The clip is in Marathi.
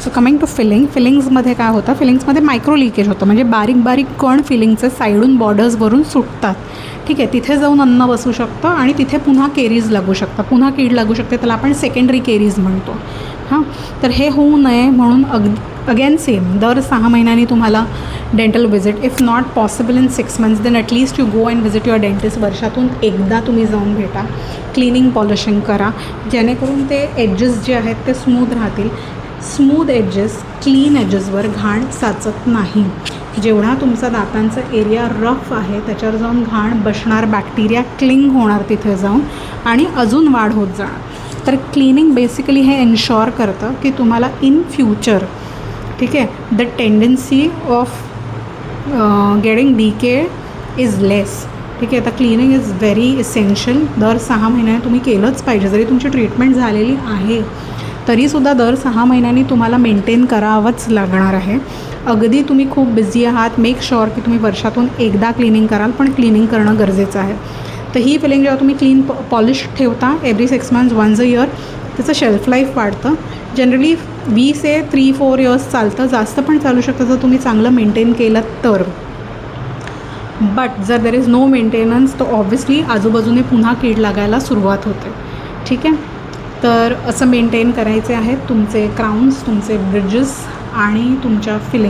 सो कमिंग टू फिलिंग्समध्ये काय होतं, फिलिंग्समध्ये मायक्रो लिकेज होतं, म्हणजे बारीक बारीक कण फिलिंगचे साईडून बॉर्डर्सवरून सुटतात. ठीक आहे, तिथे जाऊन अन्न बसू शकतं आणि तिथे पुन्हा केरीज लागू शकतात, पुन्हा कीड लागू शकते, त्याला आपण सेकंडरी केरीज म्हणतो. हां, तर हे होऊ नये म्हणून अगेन सेम दर 6 महिन्यांनी तुम्हाला dental visit, if not possible in 6 months then at least you go and visit your dentist. वर्षातून एकदा तुम्ही जाऊन भेटा, क्लिनिंग पॉलिशिंग करा, जेणेकरून ते एजेस जे आहेत ते स्मूथ राहतील. स्मूथ एजेस, क्लीन एजेसवर घाण साचत नाही. जेवढा तुमचा दातांचा एरिया रफ आहे त्याच्यावर जाऊन घाण बसणार, बॅक्टेरिया क्लिंग होणार तिथे जाऊन आणि अजून वाढ होत जाणार. तर क्लिनिंग बेसिकली हे एन्श्योर करतं की तुम्हाला इन फ्युचर, ठीक आहे, the tendency of getting decay is less. ठीक आहे, तर क्लिनिंग इज व्हेरी इसेन्शियल. दर 6 महिन्याने तुम्ही केलंच पाहिजे. जरी तुमची ट्रीटमेंट झालेली आहे तरीसुद्धा दर 6 महिन्यांनी तुम्हाला मेंटेन करावंच लागणार आहे. अगदी तुम्ही खूप बिझी आहात, मेक शुअर की तुम्ही वर्षातून एकदा क्लिनिंग कराल, पण क्लिनिंग करणं गरजेचं आहे. तर ही फिलिंग जेव्हा तुम्ही क्लीन पॉलिश ठेवता every 6 months once a year, त्याचं शेल्फ लाईफ वाढतं. जनरली 20 ते 3-4 इयर्स चालतं, जास्त पण चालू शकतं जर तुम्ही चांगलं मेंटेन केलं तर. बट जर देर इज नो मेंटेनन्स तर ऑब्व्हियसली आजूबाजूने पुन्हा कीड लागायला सुरुवात होते. ठीक आहे, तर असं मेंटेन करायचे आहेत तुमचे क्राउन्स, तुमचे ब्रिजेस आणि तुमच्या फिलिंग.